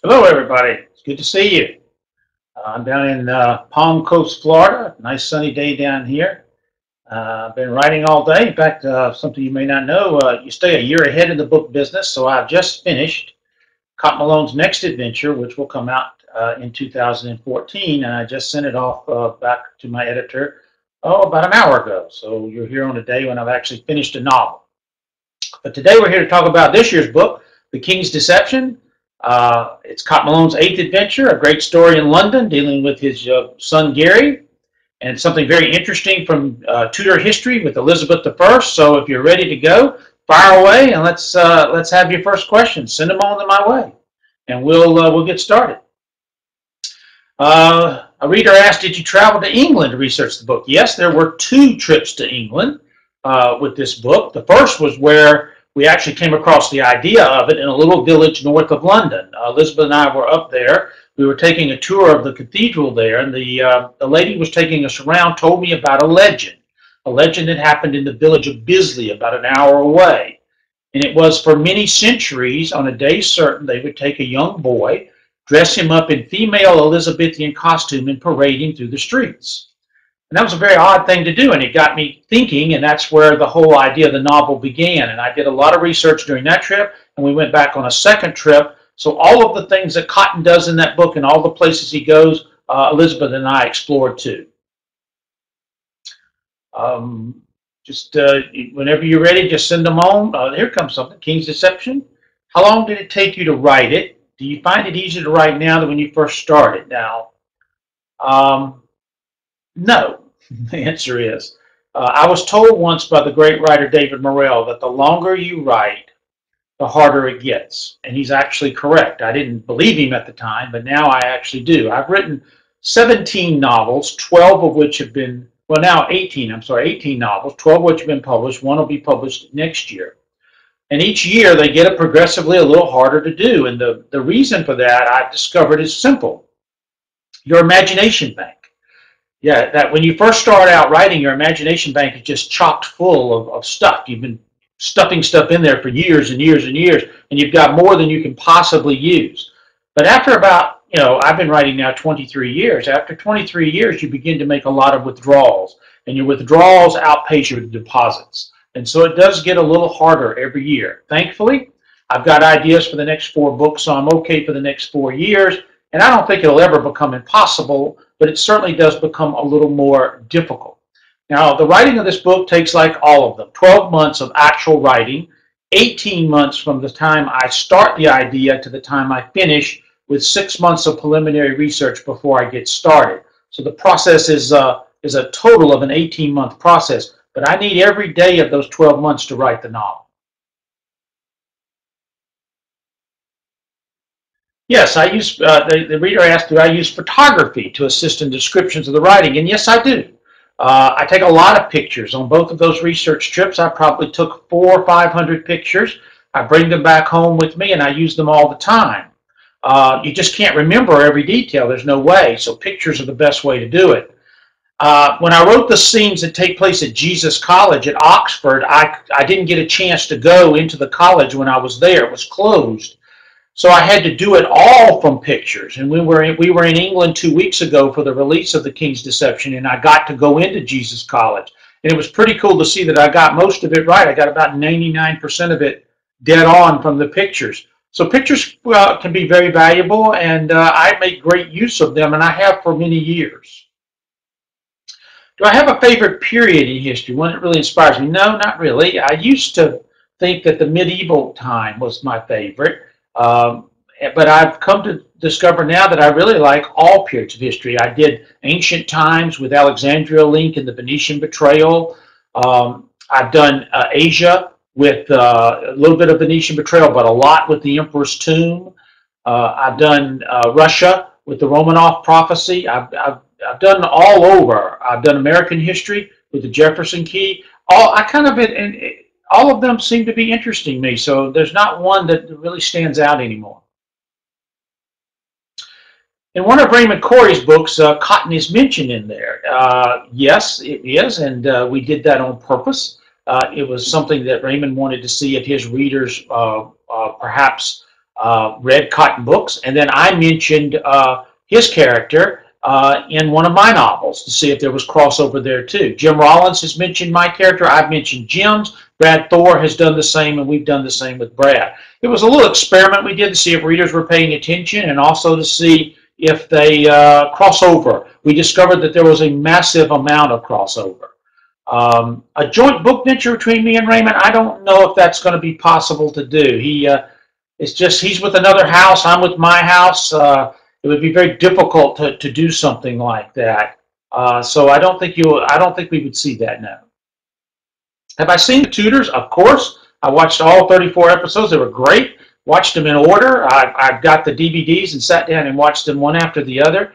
Hello, everybody. It's good to see you. I'm down in Palm Coast, Florida. Nice sunny day down here. I've been writing all day. In fact, something you may not know, you stay a year ahead in the book business. So I've just finished Cotton Malone's next adventure, which will come out in 2014. And I just sent it off back to my editor, about an hour ago. So you're here on a day when I've actually finished a novel. But today we're here to talk about this year's book, The King's Deception. It's Cotton Malone's eighth adventure, a great story in London dealing with his son Gary, and something very interesting from Tudor history with Elizabeth I. So if you're ready to go, fire away, and let's have your first question. Send them on to my way, and we'll get started. A reader asked, did you travel to England to research the book? Yes, there were two trips to England with this book. The first was where we actually came across the idea of it in a little village north of London. Elizabeth and I were up there. We were taking a tour of the cathedral there, and the lady who was taking us around told me about a legend that happened in the village of Bisley, about an hour away. And it was for many centuries, on a day certain, they would take a young boy, dress him up in female Elizabethan costume, and parade him through the streets. And that was a very odd thing to do, and it got me thinking, and that's where the whole idea of the novel began. And I did a lot of research during that trip, and we went back on a second trip. So all of the things that Cotton does in that book and all the places he goes, Elizabeth and I explored too. Whenever you're ready, just send them on. Here comes something, King's Deception. How long did it take you to write it? Do you find it easier to write now than when you first started? Now, no. The answer is, I was told once by the great writer David Morrell that the longer you write, the harder it gets. And he's actually correct. I didn't believe him at the time, but now I actually do. I've written 17 novels, 12 of which have been, well, now 18 novels, 12 of which have been published. One will be published next year. And each year they get it progressively a little harder to do. And the reason for that, I've discovered, is simple. Your imagination bank. Yeah, that when you first start out writing, your imagination bank is just chocked full of stuff. You've been stuffing stuff in there for years and years and years, and you've got more than you can possibly use. But after about, I've been writing now 23 years. After 23 years, you begin to make a lot of withdrawals, and your withdrawals outpace your deposits. And so it does get a little harder every year. Thankfully, I've got ideas for the next 4 books, so I'm okay for the next 4 years. And I don't think it'll ever become impossible, but it certainly does become a little more difficult. Now, the writing of this book takes, like all of them, 12 months of actual writing, 18 months from the time I start the idea to the time I finish, with 6 months of preliminary research before I get started. So the process is a total of an 18-month process, but I need every day of those 12 months to write the novel. Yes, I use, the reader asked, do I use photography to assist in descriptions of the writing? And yes, I do. I take a lot of pictures. On both of those research trips, I probably took 400 or 500 pictures. I bring them back home with me, and I use them all the time. You just can't remember every detail. There's no way. So pictures are the best way to do it. When I wrote the scenes that take place at Jesus College at Oxford, I didn't get a chance to go into the college when I was there. It was closed. So I had to do it all from pictures. And we were in England 2 weeks ago for the release of The King's Deception, and I got to go into Jesus College. And it was pretty cool to see that I got most of it right. I got about 99% of it dead on from the pictures. So pictures can be very valuable, and I make great use of them, and I have for many years. Do I have a favorite period in history, one that really inspires me? No, not really. I used to think that the medieval time was my favorite. But I've come to discover now that I really like all periods of history. I did ancient times with Alexandria Link and the Venetian betrayal. I've done Asia with a little bit of Venetian betrayal, but a lot with the Emperor's Tomb. I've done Russia with the Romanov prophecy. I've done all over. I've done American history with the Jefferson Key. All of them seem to be interesting to me, so there's not one that really stands out anymore. In one of Raymond Corey's books, cotton is mentioned in there. Yes, it is, and we did that on purpose. It was something that Raymond wanted to see if his readers perhaps read cotton books, and then I mentioned his character in one of my novels to see if there was crossover there too. Jim Rollins has mentioned my character. I've mentioned Jim's. Brad Thor has done the same, and we've done the same with Brad. It was a little experiment we did to see if readers were paying attention and also to see if they cross over. We discovered that there was a massive amount of crossover. A joint book venture between me and Raymond, I don't know if that's going to be possible to do. It's just he's with another house, I'm with my house. It would be very difficult to do something like that. So I don't think we would see that now. Have I seen the Tudors? Of course. I watched all 34 episodes. They were great. Watched them in order. I've got the DVDs and sat down and watched them one after the other.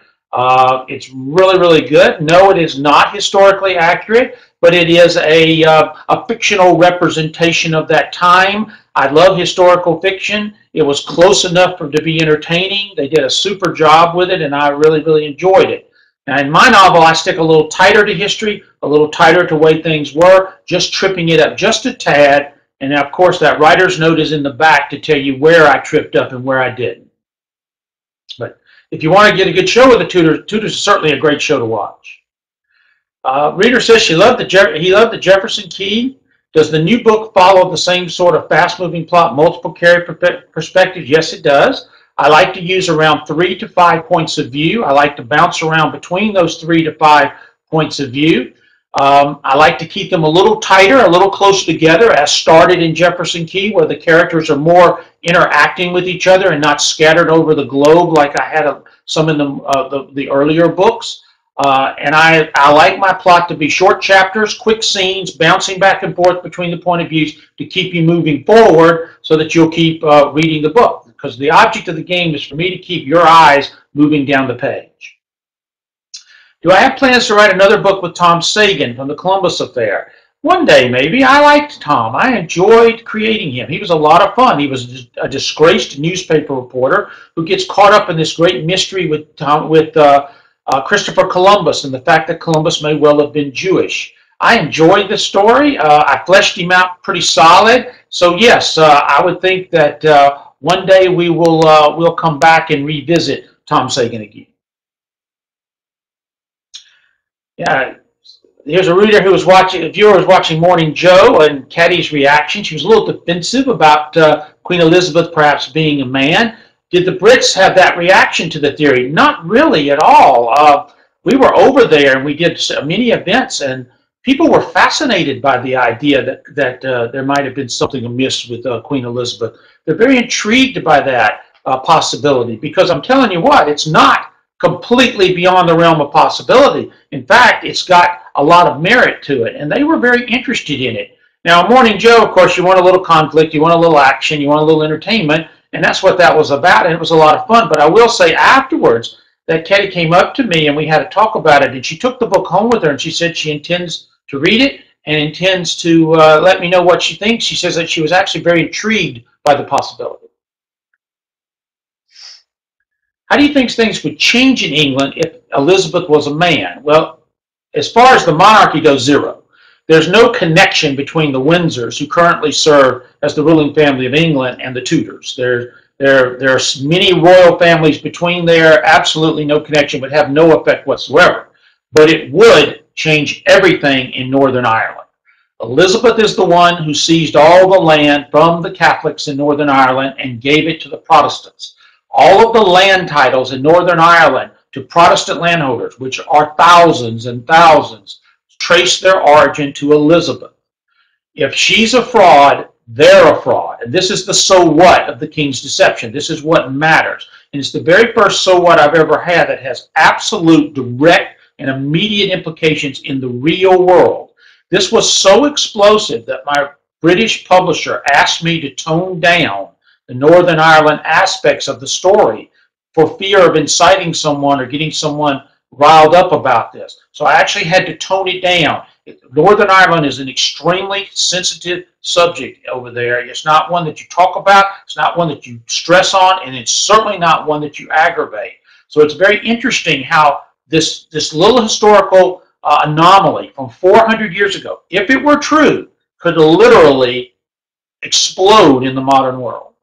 It's really, really good. No, it is not historically accurate, but it is a fictional representation of that time. I love historical fiction. It was close enough to be entertaining. They did a super job with it, and I really, really enjoyed it. Now, in my novel, I stick a little tighter to history, a little tighter to the way things were, just tripping it up just a tad. And of course, that writer's note is in the back to tell you where I tripped up and where I didn't. But if you want to get a good show with the Tudors is certainly a great show to watch. Reader says he loved the Jefferson Key. Does the new book follow the same sort of fast-moving plot, multiple character perspectives? Yes, it does. I like to use around 3 to 5 points of view. I like to bounce around between those 3 to 5 points of view. I like to keep them a little tighter, a little closer together, as started in Jefferson Key, where the characters are more interacting with each other and not scattered over the globe like I had some in the earlier books. And I like my plot to be short chapters, quick scenes, bouncing back and forth between the point of views to keep you moving forward so that you'll keep reading the book. Because the object of the game is for me to keep your eyes moving down the page. Do I have plans to write another book with Tom Sagan from the Columbus Affair? One day, maybe. I liked Tom. I enjoyed creating him. He was a lot of fun. He was a disgraced newspaper reporter who gets caught up in this great mystery with Christopher Columbus and the fact that Columbus may well have been Jewish. I enjoyed the story. I fleshed him out pretty solid. So yes, I would think that one day we'll come back and revisit Tom Sagan again. Yeah, here's a reader who was watching, a viewer was watching Morning Joe and Caddy's reaction. She was a little defensive about Queen Elizabeth perhaps being a man. Did the Brits have that reaction to the theory? Not really at all. We were over there and we did many events, and people were fascinated by the idea that there might have been something amiss with Queen Elizabeth. They're very intrigued by that possibility, because I'm telling you what, it's not completely beyond the realm of possibility. In fact, it's got a lot of merit to it, and they were very interested in it. Now, Morning Joe, of course, you want a little conflict, you want a little action, you want a little entertainment, and that's what that was about, and it was a lot of fun. But I will say afterwards that Katie came up to me and we had a talk about it, and she took the book home with her, and she said she intends to read it and intends to let me know what she thinks. She says that she was actually very intrigued by the possibility. How do you think things would change in England if Elizabeth was a man? Well, as far as the monarchy goes, zero. There's no connection between the Windsors, who currently serve as the ruling family of England, and the Tudors. There are many royal families between there, absolutely no connection, would have no effect whatsoever. But it would change everything in Northern Ireland. Elizabeth is the one who seized all the land from the Catholics in Northern Ireland and gave it to the Protestants. All of the land titles in Northern Ireland to Protestant landholders, which are thousands and thousands, trace their origin to Elizabeth. If she's a fraud, they're a fraud. And this is the so what of the king's deception. This is what matters. And it's the very first so what I've ever had that has absolute, direct, and immediate implications in the real world. This was so explosive that my British publisher asked me to tone down the Northern Ireland aspects of the story for fear of inciting someone or getting someone riled up about this. So I actually had to tone it down. Northern Ireland is an extremely sensitive subject over there. It's not one that you talk about, it's not one that you stress on, and it's certainly not one that you aggravate. So it's very interesting how this little historical anomaly from 400 years ago, if it were true, could literally explode in the modern world.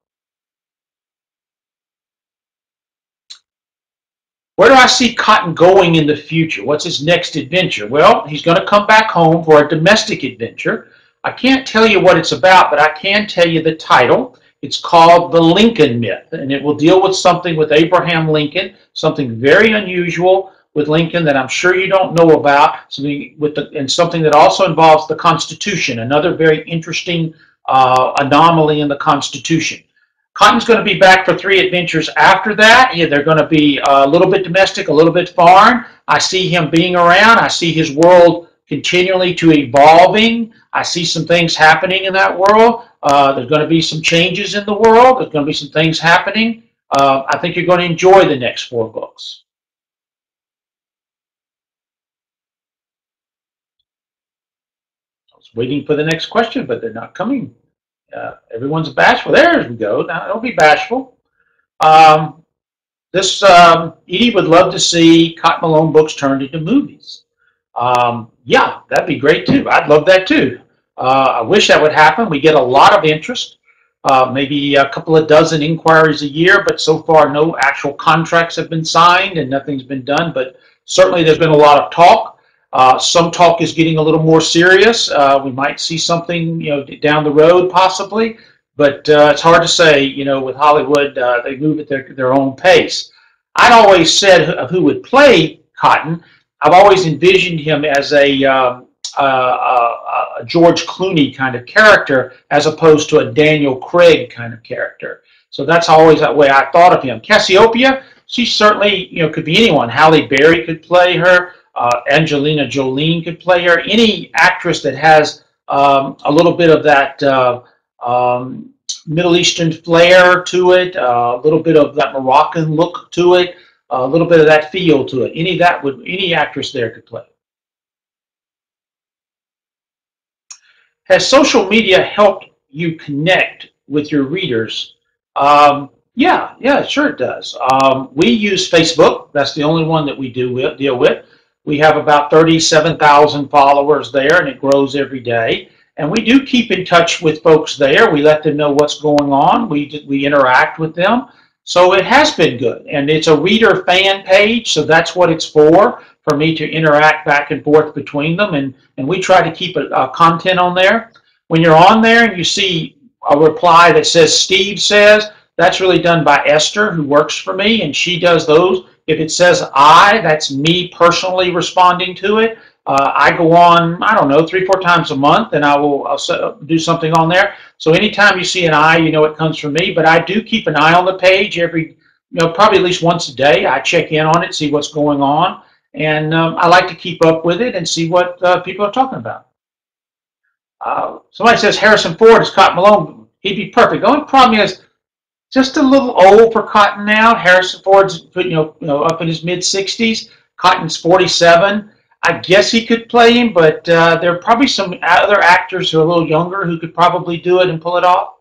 Where do I see Cotton going in the future? What's his next adventure? Well, he's going to come back home for a domestic adventure. I can't tell you what it's about, but I can tell you the title. It's called The Lincoln Myth, and it will deal with something with Abraham Lincoln, something very unusual with Lincoln that I'm sure you don't know about, and something that also involves the Constitution, another very interesting anomaly in the Constitution. Cotton's going to be back for 3 adventures after that. Yeah, they're going to be a little bit domestic, a little bit foreign. I see him being around. I see his world continually to evolving. I see some things happening in that world. There's going to be some changes in the world. There's going to be some things happening. I think you're going to enjoy the next 4 books. I was waiting for the next question, but they're not coming. Everyone's bashful. There we go. Now, don't be bashful. Edie would love to see Cotton Malone books turned into movies. Yeah, that'd be great too. I'd love that too. I wish that would happen. We get a lot of interest, maybe a couple of dozen inquiries a year, but so far no actual contracts have been signed and nothing's been done. But certainly there's been a lot of talk. Some talk is getting a little more serious. We might see something, down the road possibly, but it's hard to say. With Hollywood, they move at their own pace. I'd always said of who would play Cotton. I've always envisioned him as a George Clooney kind of character, as opposed to a Daniel Craig kind of character. So that's always that way I thought of him. Cassiopeia, she certainly, could be anyone. Halle Berry could play her. Angelina Jolie could play her. Any actress that has a little bit of that Middle Eastern flair to it, a little bit of that Moroccan look to it, a little bit of that feel to it. Any actress there could play. Has social media helped you connect with your readers? Yeah, sure it does. We use Facebook. That's the only one that we deal with. We have about 37,000 followers there, and it grows every day. And we do keep in touch with folks there. We let them know what's going on. We interact with them. So it has been good. And it's a reader fan page, so that's what it's for me to interact back and forth between them. And we try to keep content on there. When you're on there and you see a reply that says Steve says, that's really done by Esther, who works for me, and she does those. If it says that's me personally responding to it. I go on, I don't know, 3-4 times a month, and I'll do something on there. So anytime you see an I, it comes from me. But I do keep an eye on the page every, probably at least once a day. I check in on it, see what's going on, and I like to keep up with it and see what people are talking about. Somebody says Harrison Ford is Cotton Malone. He'd be perfect. The only problem is, just a little old for Cotton now. Harrison Ford's up in his mid-60s. Cotton's 47. I guess he could play him, but there are probably some other actors who are a little younger who could probably do it and pull it off.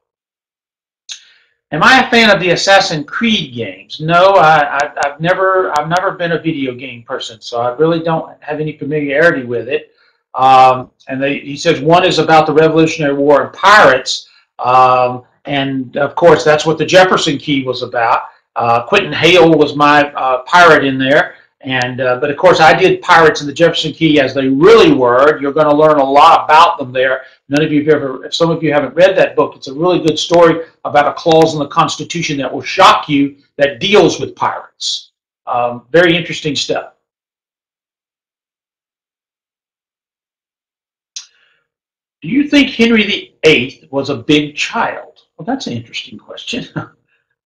Am I a fan of the Assassin's Creed games? No, I've never been a video game person, so I really don't have any familiarity with it. He says one is about the Revolutionary War and pirates. And of course, that's what the Jefferson Key was about. Quentin Hale was my pirate in there, but of course, I did pirates in the Jefferson Key as they really were. You're going to learn a lot about them there. If some of you haven't read that book, it's a really good story about a clause in the Constitution that will shock you that deals with pirates. Very interesting stuff. Do you think Henry VIII was a big child? Well, that's an interesting question.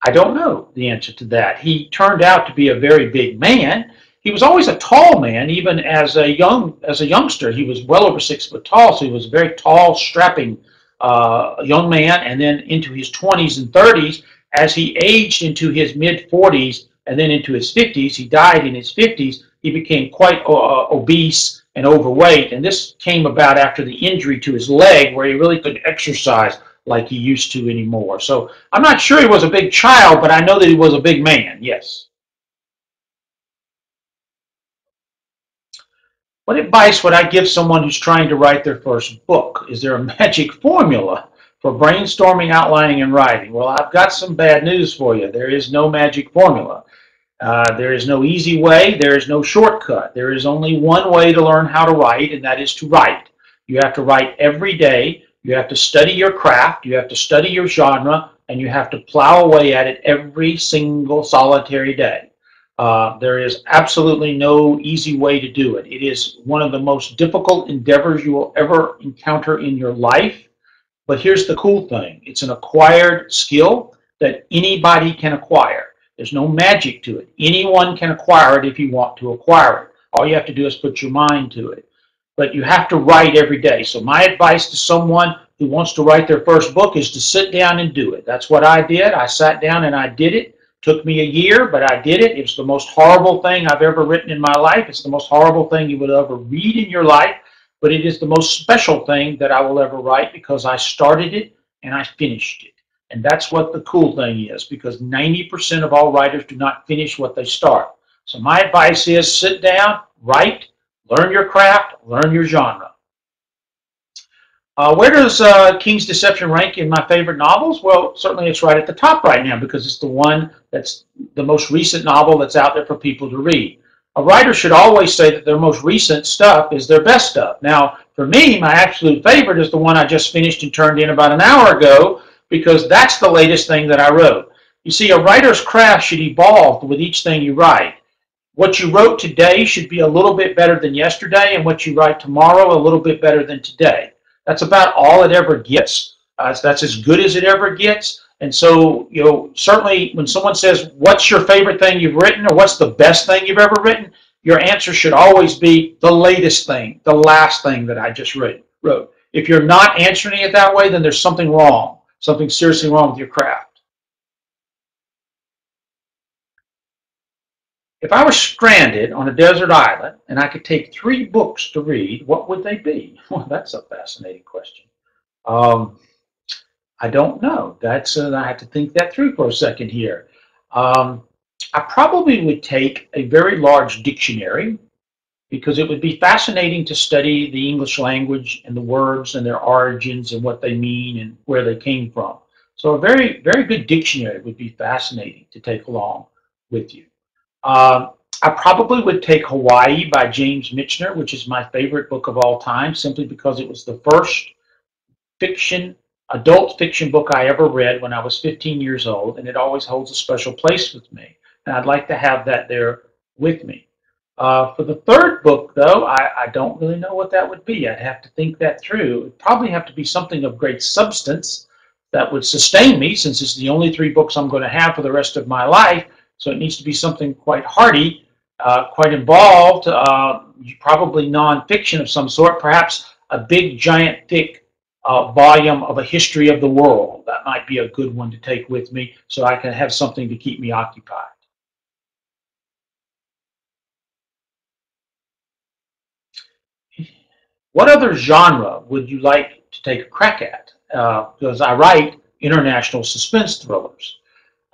I don't know the answer to that. He turned out to be a very big man. He was always a tall man, even as a youngster. He was well over 6 foot tall, so he was a very tall, strapping young man. And then into his 20s and 30s, as he aged into his mid-40s and then into his 50s, he died in his 50s. He became quite obese and overweight, and this came about after the injury to his leg, where he really couldn't exercise like he used to anymore. So I'm not sure he was a big child, but I know that he was a big man, yes. What advice would I give someone who's trying to write their first book? Is there a magic formula for brainstorming, outlining, and writing? Well, I've got some bad news for you. There is no magic formula. There is no easy way. There is no shortcut. There is only one way to learn how to write, and that is to write. You have to write every day. You have to study your craft. You have to study your genre, and you have to plow away at it every single solitary day. There is absolutely no easy way to do it. It is one of the most difficult endeavors you will ever encounter in your life. But here's the cool thing. It's an acquired skill that anybody can acquire. There's no magic to it. Anyone can acquire it if you want to acquire it. All you have to do is put your mind to it. But you have to write every day. So my advice to someone who wants to write their first book is to sit down and do it. That's what I did. I sat down and I did it. Took me a year, but I did it. It's the most horrible thing I've ever written in my life. It's the most horrible thing you would ever read in your life, but it is the most special thing that I will ever write because I started it and I finished it. And that's what the cool thing is, because 90% of all writers do not finish what they start. So my advice is sit down, write, learn your craft, learn your genre. Where does King's Deception rank in my favorite novels? Well, certainly it's right at the top right now because it's the one that's the most recent novel that's out there for people to read. A writer should always say that their most recent stuff is their best stuff. Now, for me, my absolute favorite is the one I just finished and turned in about an hour ago because that's the latest thing that I wrote. You see, a writer's craft should evolve with each thing you write. What you wrote today should be a little bit better than yesterday, and what you write tomorrow a little bit better than today. That's about all it ever gets. That's as good as it ever gets. And so, certainly when someone says, what's your favorite thing you've written or what's the best thing you've ever written, your answer should always be the latest thing, the last thing that I just wrote. If you're not answering it that way, then there's something wrong, something seriously wrong with your craft. If I was stranded on a desert island and I could take 3 books to read, what would they be? Well, that's a fascinating question. I don't know. I have to think that through for a second here. I probably would take a very large dictionary because it would be fascinating to study the English language and the words and their origins and what they mean and where they came from. So a very, very good dictionary would be fascinating to take along with you. I probably would take Hawaii by James Michener, which is my favorite book of all time, simply because it was the first adult fiction book I ever read when I was 15 years old, and it always holds a special place with me. And I'd like to have that there with me. For the third book, though, I don't really know what that would be. I'd have to think that through. It would probably have to be something of great substance that would sustain me, since it's the only 3 books I'm going to have for the rest of my life. So it needs to be something quite hearty, quite involved, probably nonfiction of some sort, perhaps a big, giant, thick volume of a history of the world. That might be a good one to take with me so I can have something to keep me occupied. What other genre would you like to take a crack at? Because I write international suspense thrillers.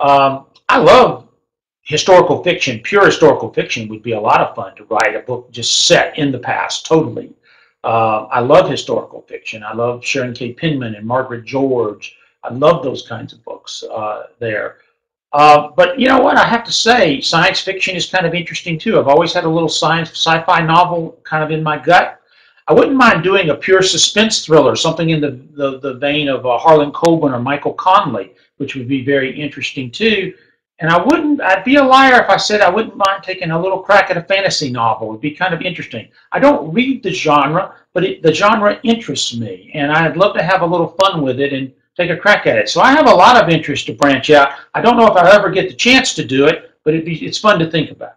I love historical fiction. Pure historical fiction would be a lot of fun to write a book just set in the past, totally. I love historical fiction. I love Sharon K. Penman and Margaret George. I love those kinds of books there. But you know what? I have to say, science fiction is kind of interesting too. I've always had a little sci-fi novel kind of in my gut. I wouldn't mind doing a pure suspense thriller, something in the vein of Harlan Coben or Michael Connelly, which would be very interesting too. And I'd be a liar if I said I wouldn't mind taking a little crack at a fantasy novel. It would be kind of interesting. I don't read the genre, but the genre interests me, and I'd love to have a little fun with it and take a crack at it. So I have a lot of interest to branch out. I don't know if I'll ever get the chance to do it, but it's fun to think about.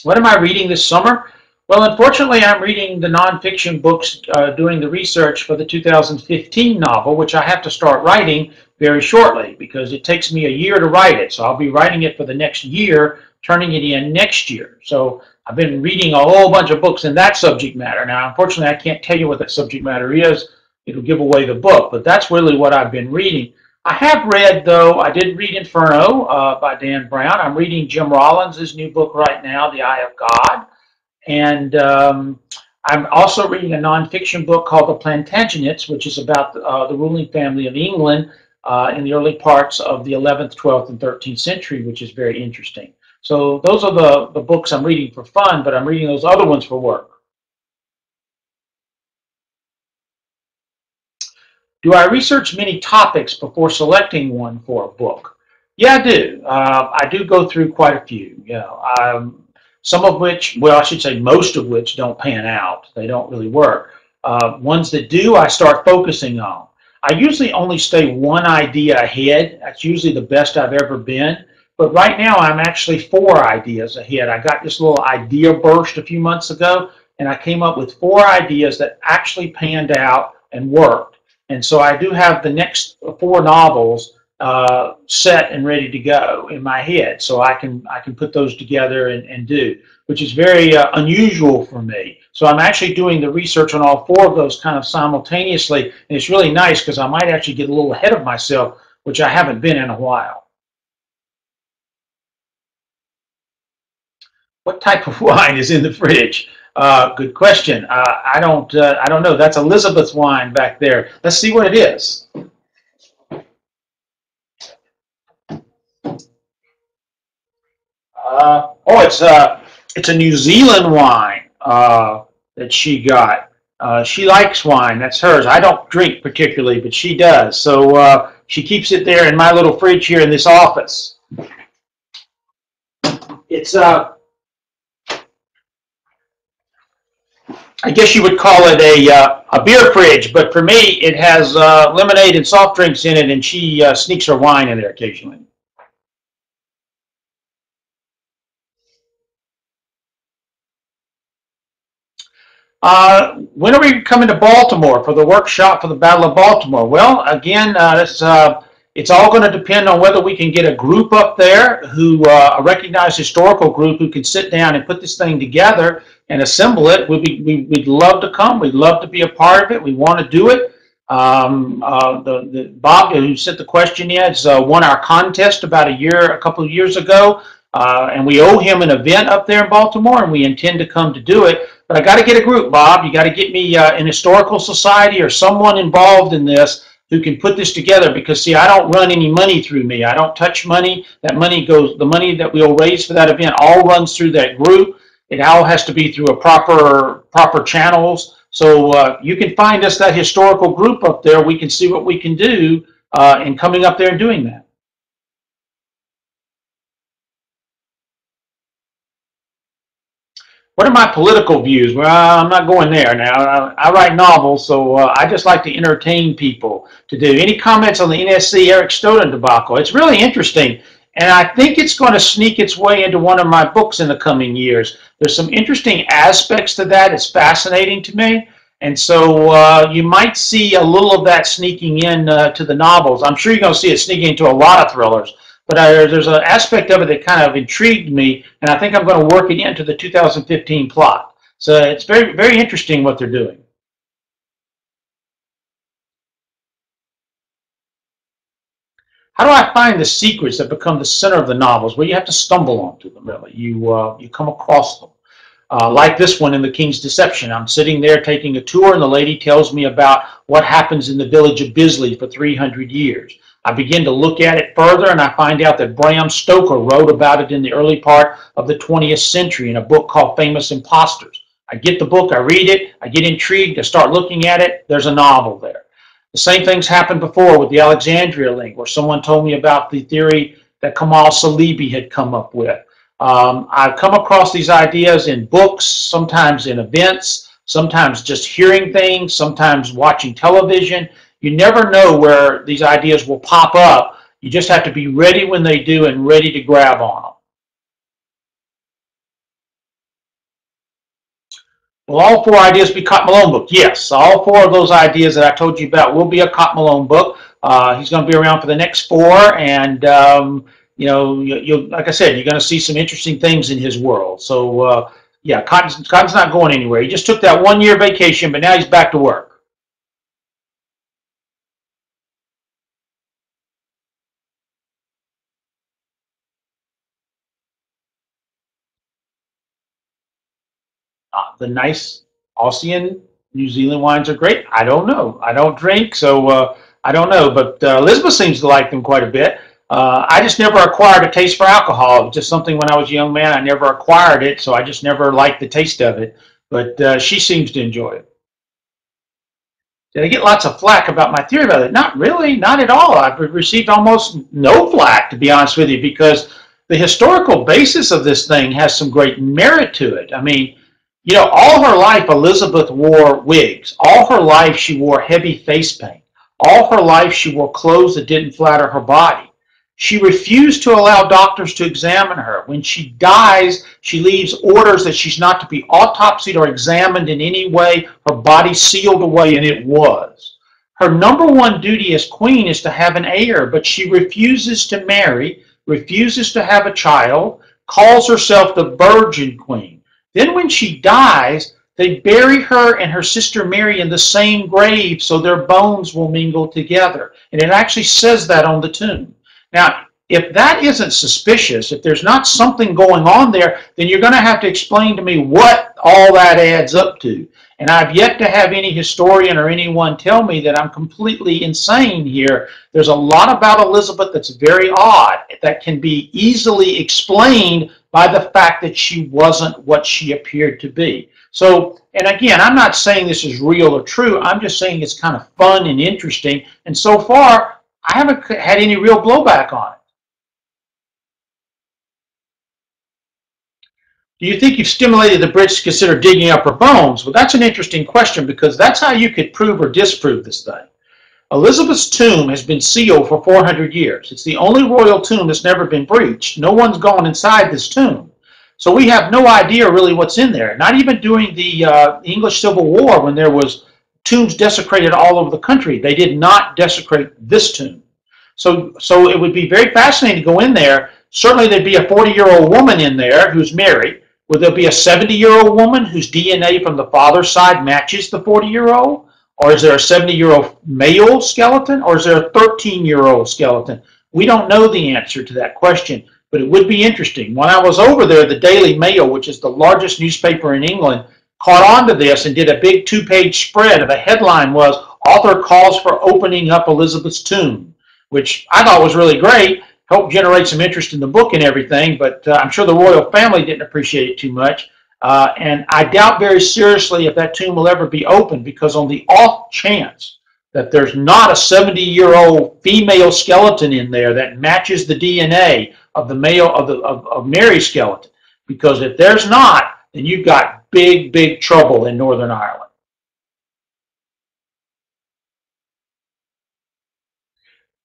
What am I reading this summer? Well, unfortunately, I'm reading the nonfiction books, doing the research for the 2015 novel, which I have to start writing very shortly because it takes me a year to write it. So I'll be writing it for the next year, turning it in next year. So I've been reading a whole bunch of books in that subject matter. Now, unfortunately, I can't tell you what that subject matter is. It'll give away the book, but that's really what I've been reading. I have read, though, I did read Inferno by Dan Brown. I'm reading Jim Rollins' new book right now, The Eye of God. And I'm also reading a nonfiction book called The Plantagenets, which is about the ruling family of England in the early parts of the 11th, 12th, and 13th century, which is very interesting. So those are the books I'm reading for fun, but I'm reading those other ones for work. Do I research many topics before selecting one for a book? Yeah, I do. I do go through quite a few. Some of which, well, I should say most of which don't pan out. They don't really work. Ones that do, I start focusing on. I usually only stay one idea ahead. That's usually the best I've ever been. But right now, I'm actually four ideas ahead. I got this little idea burst a few months ago, and I came up with four ideas that actually panned out and worked. And so I do have the next four novels set and ready to go in my head, so I can put those together and do, which is very unusual for me. So I'm actually doing the research on all four of those kind of simultaneously, and it's really nice because I might actually get a little ahead of myself, which I haven't been in a while. What type of wine is in the fridge? Good question. I don't know. That's Elizabeth's wine back there. Let's see what it is. It's a New Zealand wine that she got. She likes wine. That's hers. I don't drink particularly, but she does. So she keeps it there in my little fridge here in this office. It's I guess you would call it a beer fridge, but for me, it has lemonade and soft drinks in it, and she sneaks her wine in there occasionally. When are we coming to Baltimore for the workshop for the Battle of Baltimore? Well, again, it's all going to depend on whether we can get a group up there a recognized historical group who can sit down and put this thing together and assemble it. We'd love to come. We'd love to be a part of it. We want to do it. The Bob who sent the question in has won our contest about a couple of years ago, and we owe him an event up there in Baltimore, and we intend to come to do it. But I got to get a group, Bob. You got to get me an historical society or someone involved in this who can put this together. Because see, I don't run any money through me. I don't touch money. That money goes. The money that we'll raise for that event all runs through that group. It all has to be through a proper channels. So you can find us that historical group up there. We can see what we can do in coming up there and doing that. What are my political views? Well, I'm not going there now. I write novels, so I just like to entertain people to do. Any comments on the NSC Eric Stoughton debacle? It's really interesting, and I think it's going to sneak its way into one of my books in the coming years. There's some interesting aspects to that. It's fascinating to me, and so you might see a little of that sneaking in to the novels. I'm sure you're going to see it sneaking into a lot of thrillers. But there's an aspect of it that kind of intrigued me, and I think I'm going to work it into the 2015 plot. So it's very, very interesting what they're doing. How do I find the secrets that become the center of the novels? Well, you have to stumble onto them, really. You come across them. Like this one in The King's Deception. I'm sitting there taking a tour, and the lady tells me about what happens in the village of Bisley for 300 years. I begin to look at it further, and I find out that Bram Stoker wrote about it in the early part of the 20th century in a book called Famous Imposters. I get the book, I read it, I get intrigued, I start looking at it, there's a novel there. The same things happened before with the Alexandria link, where someone told me about the theory that Kamal Salibi had come up with. I've come across these ideas in books, sometimes in events, sometimes just hearing things, sometimes watching television. You never know where these ideas will pop up. You just have to be ready when they do and ready to grab on them. Will all four ideas be Cotton Malone book? Yes, all four of those ideas that I told you about will be a Cotton Malone book. He's going to be around for the next four, and like I said, you're going to see some interesting things in his world. So yeah, Cotton's not going anywhere. He just took that 1 year vacation, but now he's back to work. The nice Aussian New Zealand wines are great. I don't know. I don't drink, so I don't know, but Elizabeth seems to like them quite a bit. I just never acquired a taste for alcohol. It was just something when I was a young man. I never acquired it, so I just never liked the taste of it. But she seems to enjoy it. Did I get lots of flack about my theory about it? Not really, not at all. I've received almost no flack, to be honest with you, because the historical basis of this thing has some great merit to it. I mean, you know, all her life Elizabeth wore wigs. All her life she wore heavy face paint. All her life she wore clothes that didn't flatter her body. She refused to allow doctors to examine her. When she dies, she leaves orders that she's not to be autopsied or examined in any way, her body sealed away, and it was. Her number one duty as queen is to have an heir, but she refuses to marry, refuses to have a child, calls herself the Virgin Queen. Then when she dies, they bury her and her sister Mary in the same grave so their bones will mingle together. And it actually says that on the tomb. Now, if that isn't suspicious, if there's not something going on there, then you're going to have to explain to me what all that adds up to. And I've yet to have any historian or anyone tell me that I'm completely insane here. There's a lot about Elizabeth that's very odd that can be easily explained by the fact that she wasn't what she appeared to be. So, and again, I'm not saying this is real or true. I'm just saying it's kind of fun and interesting. And so far, I haven't had any real blowback on it. Do you think you've stimulated the Brits to consider digging up her bones? Well, that's an interesting question because that's how you could prove or disprove this thing. Elizabeth's tomb has been sealed for 400 years. It's the only royal tomb that's never been breached. No one's gone inside this tomb. So we have no idea really what's in there. Not even during the English Civil War when there was tombs desecrated all over the country. They did not desecrate this tomb. So it would be very fascinating to go in there. Certainly there'd be a 40-year-old woman in there who's married. Would there be a 70-year-old woman whose DNA from the father's side matches the 40-year-old? Or is there a 70-year-old male skeleton? Or is there a 13-year-old skeleton? We don't know the answer to that question, but it would be interesting. When I was over there, the Daily Mail, which is the largest newspaper in England, caught on to this and did a big 2-page spread. The headline was, "Author calls for opening up Elizabeth's tomb," which I thought was really great, helped generate some interest in the book and everything, but I'm sure the royal family didn't appreciate it too much. And I doubt very seriously if that tomb will ever be opened, because on the off chance that there's not a 70-year-old female skeleton in there that matches the DNA of the male of Mary's skeleton, because if there's not, then you've got big, big trouble in Northern Ireland.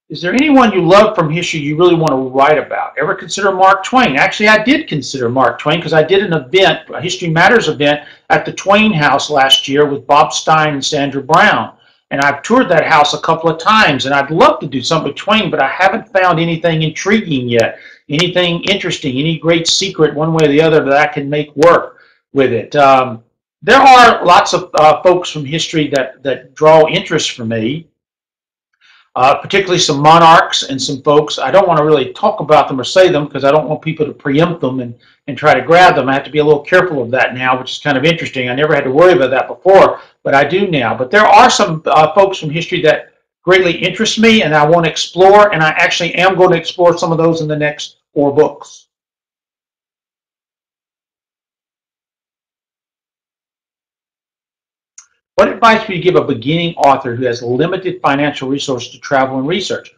Is there anyone you love from history you really want to write about? Ever consider Mark Twain? Actually, I did consider Mark Twain because I did an event, a History Matters event, at the Twain house last year with Bob Stein and Sandra Brown. And I've toured that house a couple of times, and I'd love to do something with Twain, but I haven't found anything intriguing yet, anything interesting, any great secret one way or the other that I can make work with it. There are lots of folks from history that draw interest for me. Particularly some monarchs and some folks. I don't want to really talk about them or say them because I don't want people to preempt them and try to grab them. I have to be a little careful of that now, which is kind of interesting. I never had to worry about that before, but I do now. But there are some folks from history that greatly interest me and I want to explore, and I actually am going to explore some of those in the next 4 books. What advice would you give a beginning author who has limited financial resources to travel and research?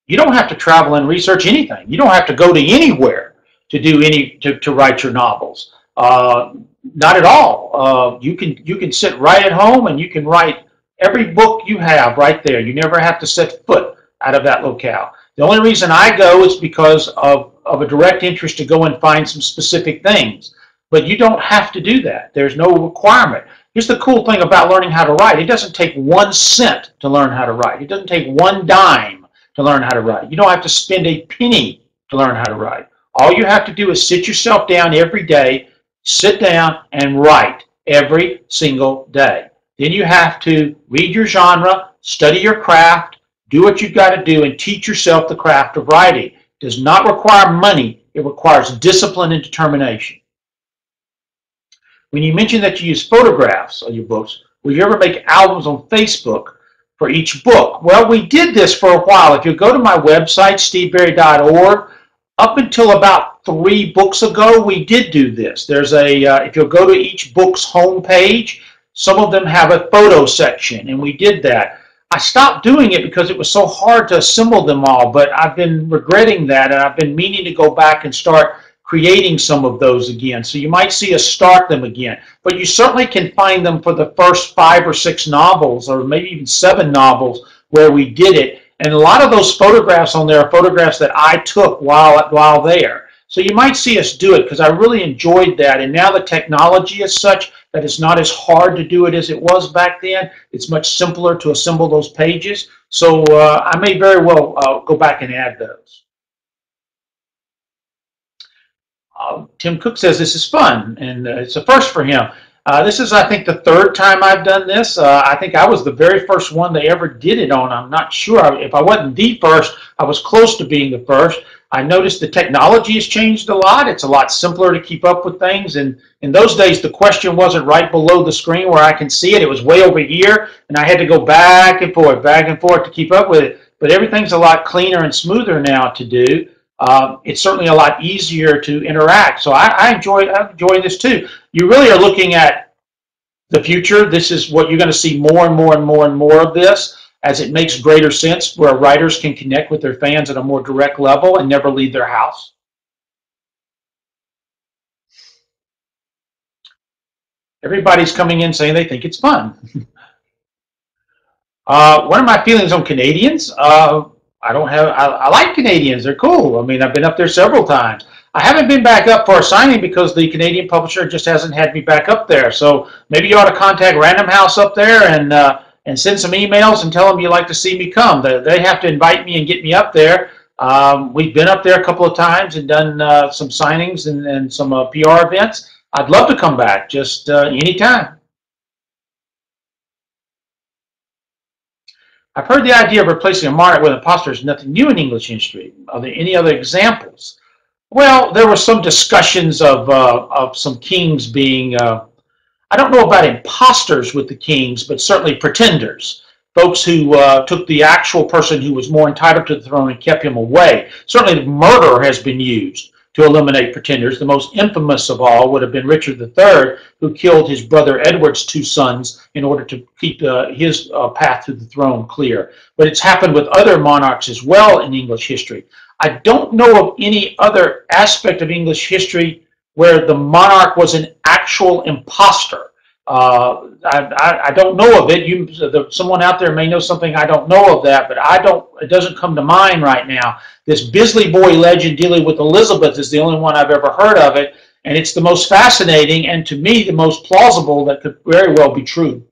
You don't have to travel and research anything. You don't have to go to anywhere to do to write your novels. Not at all. You can sit right at home and you can write every book you have right there. You never have to set foot out of that locale. The only reason I go is because of a direct interest to go and find some specific things. But you don't have to do that. There's no requirement. Here's the cool thing about learning how to write. It doesn't take 1 cent to learn how to write. It doesn't take 1 dime to learn how to write. You don't have to spend a penny to learn how to write. All you have to do is sit yourself down every day, sit down and write every single day. Then you have to read your genre, study your craft, do what you've got to do, and teach yourself the craft of writing. It does not require money. It requires discipline and determination. When you mention that you use photographs on your books, will you ever make albums on Facebook for each book. Well, we did this for a while. If you go to my website, steveberry.org, up until about 3 books ago, we did do this. There's a, if you'll go to each book's home page, some of them have a photo section, and we did that. I stopped doing it because it was so hard to assemble them all, but I've been regretting that, and I've been meaning to go back and start creating some of those again. So you might see us start them again. But you certainly can find them for the first 5 or 6 novels, or maybe even 7 novels where we did it. And a lot of those photographs on there are photographs that I took while there. So you might see us do it because I really enjoyed that. And now the technology is such that it's not as hard to do it as it was back then. It's much simpler to assemble those pages. So I may very well go back and add those. Tim Cook says this is fun, and it's a first for him. This is, I think, the 3rd time I've done this. I think I was the very first one they ever did it on. I'm not sure. If I wasn't the first, I was close to being the first. I noticed the technology has changed a lot. It's a lot simpler to keep up with things. And in those days, the question wasn't right below the screen where I can see it. It was way over here, and I had to go back and forth to keep up with it. But everything's a lot cleaner and smoother now to do. It's certainly a lot easier to interact. So I enjoy this too. You really are looking at the future. This is what you're going to see more and more and more and more of this, as it makes greater sense where writers can connect with their fans at a more direct level and never leave their house. Everybody's coming in saying they think it's fun. What are my feelings on Canadians? I like Canadians. They're cool. I mean, I've been up there several times. I haven't been back up for a signing because the Canadian publisher just hasn't had me back up there. So maybe you ought to contact Random House up there and send some emails and tell them you'd like to see me come. They have to invite me and get me up there. We've been up there a couple of times and done some signings and some PR events. I'd love to come back just anytime. I've heard the idea of replacing a monarch with imposters is nothing new in English history. Are there any other examples? Well, there were some discussions of some kings being, I don't know about imposters with the kings, but certainly pretenders. Folks who took the actual person who was more entitled to the throne and kept him away. Certainly murder has been used to eliminate pretenders. The most infamous of all would have been Richard III, who killed his brother Edward's 2 sons in order to keep his path to the throne clear. But it's happened with other monarchs as well in English history. I don't know of any other aspect of English history where the monarch was an actual imposter. I don't know of it. Someone out there may know something. I don't know of that, but it doesn't come to mind right now. This Bisley Boy legend dealing with Elizabeth is the only one I've ever heard of it, and it's the most fascinating and to me the most plausible that could very well be true.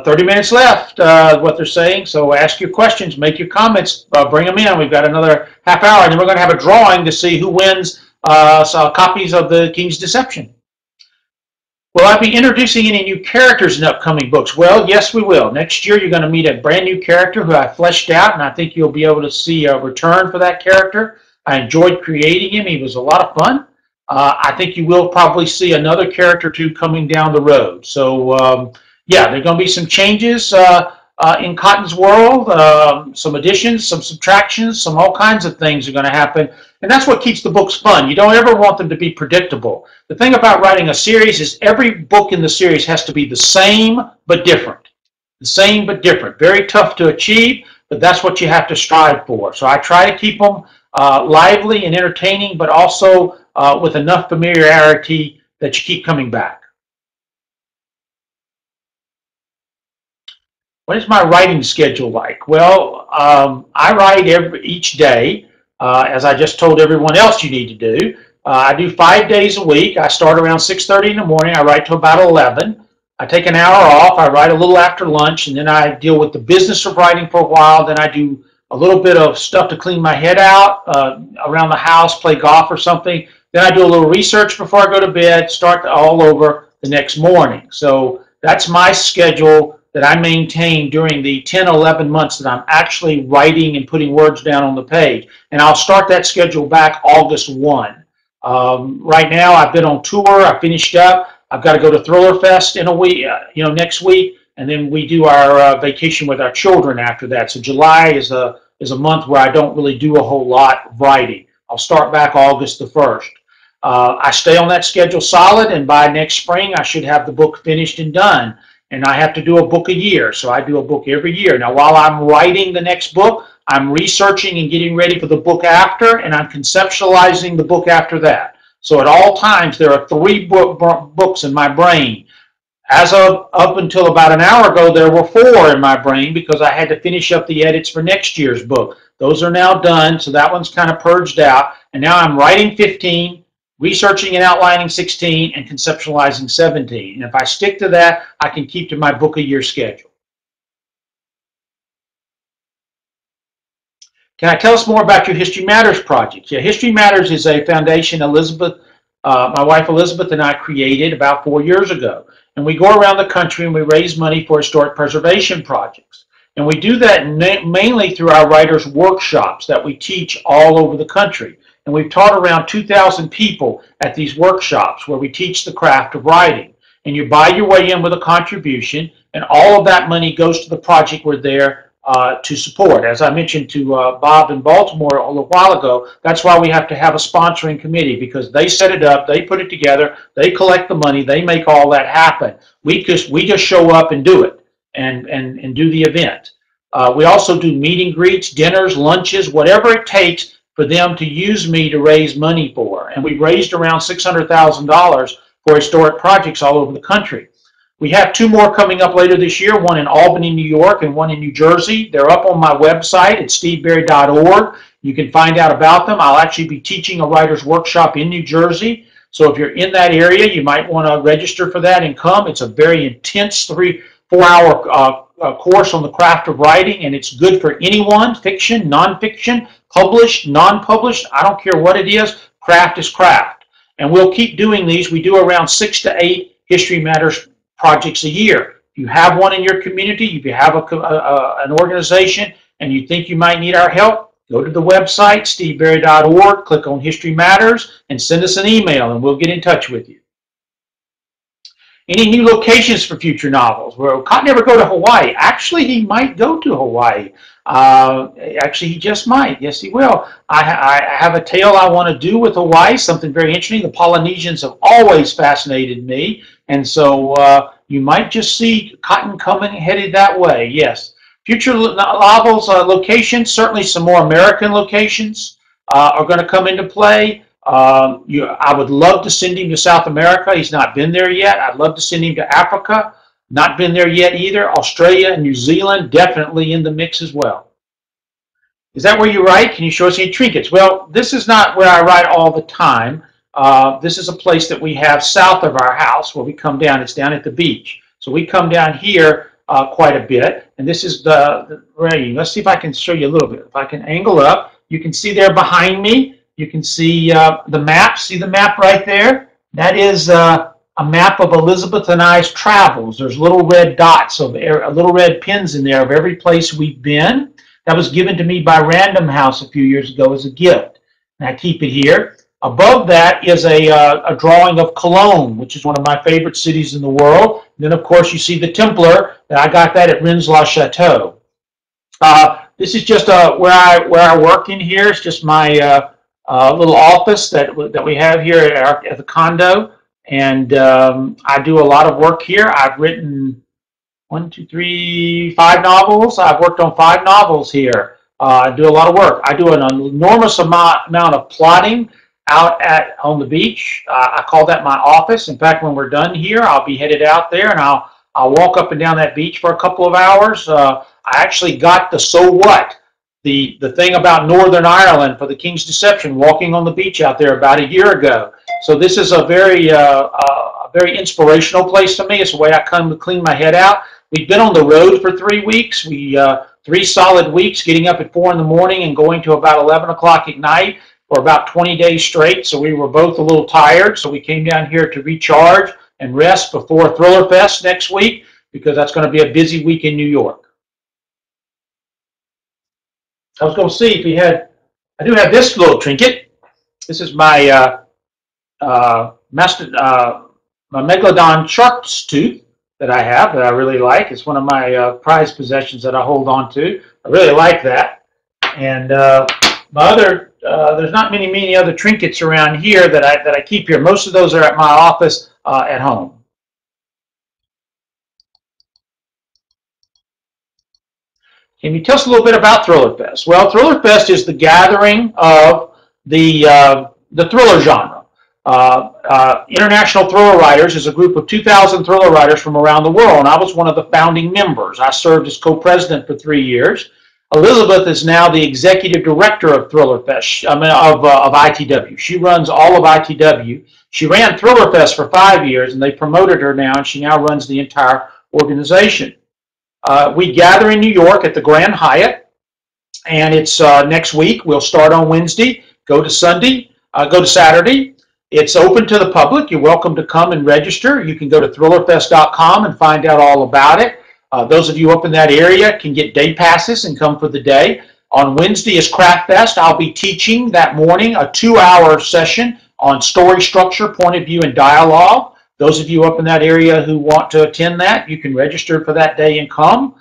30 minutes left, what they're saying, so ask your questions, make your comments, bring them in. We've got another half hour, and then we're going to have a drawing to see who wins copies of The King's Deception. Will I be introducing any new characters in upcoming books? Well, yes, we will. Next year, you're going to meet a brand new character who I fleshed out, and I think you'll be able to see a return for that character. I enjoyed creating him. He was a lot of fun. I think you will probably see another character or two coming down the road. So, yeah, there are going to be some changes in Cotton's world, some additions, some subtractions, some all kinds of things are going to happen. And that's what keeps the books fun. You don't ever want them to be predictable. The thing about writing a series is every book in the series has to be the same but different. The same but different. Very tough to achieve, but that's what you have to strive for. So I try to keep them lively and entertaining, but also with enough familiarity that you keep coming back. What is my writing schedule like? Well, I write each day, as I just told everyone else you need to do. I do 5 days a week. I start around 6:30 in the morning. I write till about 11. I take an hour off. I write a little after lunch, and then I deal with the business of writing for a while. Then I do a little bit of stuff to clean my head out around the house, play golf or something. Then I do a little research before I go to bed, start all over the next morning. So that's my schedule that I maintain during the 10, 11 months that I'm actually writing and putting words down on the page. And I'll start that schedule back August 1. Right now, I've been on tour. I finished up. I've got to go to ThrillerFest in a week, next week, and then we do our vacation with our children after that. So July is a month where I don't really do a whole lot of writing. I'll start back August the 1st. I stay on that schedule solid, and by next spring, I should have the book finished and done. And I have to do a book a year, so I do a book every year. Now, while I'm writing the next book, I'm researching and getting ready for the book after, and I'm conceptualizing the book after that. So at all times, there are 3 books in my brain. As of up until about an hour ago, there were 4 in my brain because I had to finish up the edits for next year's book. Those are now done, so that one's kind of purged out. And now I'm writing 15, researching and outlining 16, and conceptualizing 17. And if I stick to that, I can keep to my book a year schedule. Can I tell us more about your History Matters project? Yeah, History Matters is a foundation my wife Elizabeth and I created about 4 years ago. And we go around the country and we raise money for historic preservation projects. And we do that mainly through our writers' workshops that we teach all over the country. And we've taught around 2,000 people at these workshops where we teach the craft of writing. And you buy your way in with a contribution, and all of that money goes to the project we're there to support. As I mentioned to Bob in Baltimore a little while ago, that's why we have to have a sponsoring committee, because they set it up, they put it together, they collect the money, they make all that happen. We just show up and do it and do the event. We also do meet and greets, dinners, lunches, whatever it takes for them to use me to raise money for. And we've raised around $600,000 for historic projects all over the country. We have 2 more coming up later this year, one in Albany, New York, and one in New Jersey. They're up on my website at steveberry.org. You can find out about them. I'll actually be teaching a writer's workshop in New Jersey. So if you're in that area, you might want to register for that and come. It's a very intense 3-4 hour course on the craft of writing, and it's good for anyone, fiction, nonfiction, published, non-published. I don't care what it is. Craft is craft. And we'll keep doing these. We do around 6 to 8 History Matters projects a year. If you have one in your community, if you have an organization and you think you might need our help, go to the website, steveberry.org, click on History Matters, and send us an email, and we'll get in touch with you. Any new locations for future novels? Well, Cotton never go to Hawaii. Actually, he might go to Hawaii. Actually, he just might. Yes, he will. I have a tale I want to do with Hawaii, something very interesting. The Polynesians have always fascinated me, and so you might just see Cotton coming headed that way. Yes. Future novels, locations, certainly some more American locations are going to come into play. I would love to send him to South America. He's not been there yet. I'd love to send him to Africa. Not been there yet either. Australia and New Zealand, definitely in the mix as well. Is that where you write? Can you show us any trinkets? Well, this is not where I write all the time. This is a place that we have south of our house where we come down. It's down at the beach. So we come down here quite a bit. And this is the rain. Let's see if I can show you a little bit. If I can angle up, you can see there behind me. You can see the map. See the map right there? That is a map of Elizabeth and I's travels. There's little red dots, little red pins in there of every place we've been. That was given to me by Random House a few years ago as a gift. And I keep it here. Above that is a drawing of Cologne, which is one of my favorite cities in the world. And then, of course, you see the Templar. I got that at Rennes-le-Chateau. This is just where I work in here. It's just my little office that we have here at the condo, and I do a lot of work here. I've written 5 novels. I've worked on 5 novels here. I do a lot of work. I do an enormous amount of plotting out on the beach. I call that my office. In fact, when we're done here, I'll be headed out there, and I'll walk up and down that beach for a couple of hours. I actually got the So What, the thing about Northern Ireland for the King's Deception, walking on the beach out there about a year ago. So this is a very inspirational place to me. It's the way I come to clean my head out. We've been on the road for 3 weeks. 3 solid weeks, getting up at 4 in the morning and going to about 11 o'clock at night for about 20 days straight. So we were both a little tired. So we came down here to recharge and rest before ThrillerFest next week, because that's going to be a busy week in New York. I was going to see if he had, I do have this little trinket. This is my my Megalodon shark's tooth that I have that I really like. It's one of my prized possessions that I hold on to. I really like that. And my other, there's not many other trinkets around here that I keep here. Most of those are at my office at home. Can you tell us a little bit about ThrillerFest? Well, ThrillerFest is the gathering of the thriller genre. International Thriller Writers is a group of 2,000 thriller writers from around the world, and I was one of the founding members. I served as co-president for 3 years. Elizabeth is now the executive director of ThrillerFest, of ITW. She runs all of ITW. She ran ThrillerFest for 5 years, and they promoted her now, and she now runs the entire organization. We gather in New York at the Grand Hyatt, and it's next week. We'll start on Wednesday, go to Saturday. It's open to the public. You're welcome to come and register. You can go to thrillerfest.com and find out all about it. Those of you up in that area can get day passes and come for the day. On Wednesday is Craft Fest. I'll be teaching that morning a 2-hour session on story structure, point of view, and dialogue. Those of you up in that area who want to attend that, you can register for that day and come.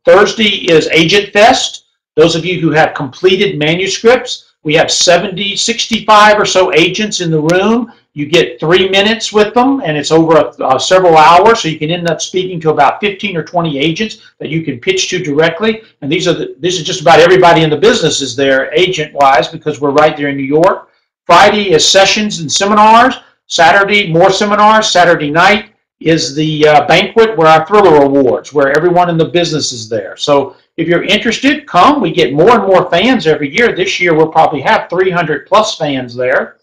Thursday is Agent Fest. Those of you who have completed manuscripts, we have 65 or so agents in the room. You get 3 minutes with them, and it's over several hours, so you can end up speaking to about 15 or 20 agents that you can pitch to directly. And this is just about everybody in the business is there, agent-wise, because we're right there in New York. Friday is sessions and seminars. Saturday, more seminars. Saturday night is the banquet where our Thriller Awards, where everyone in the business is there. So if you're interested, come. We get more and more fans every year. This year, we'll probably have 300 plus fans there.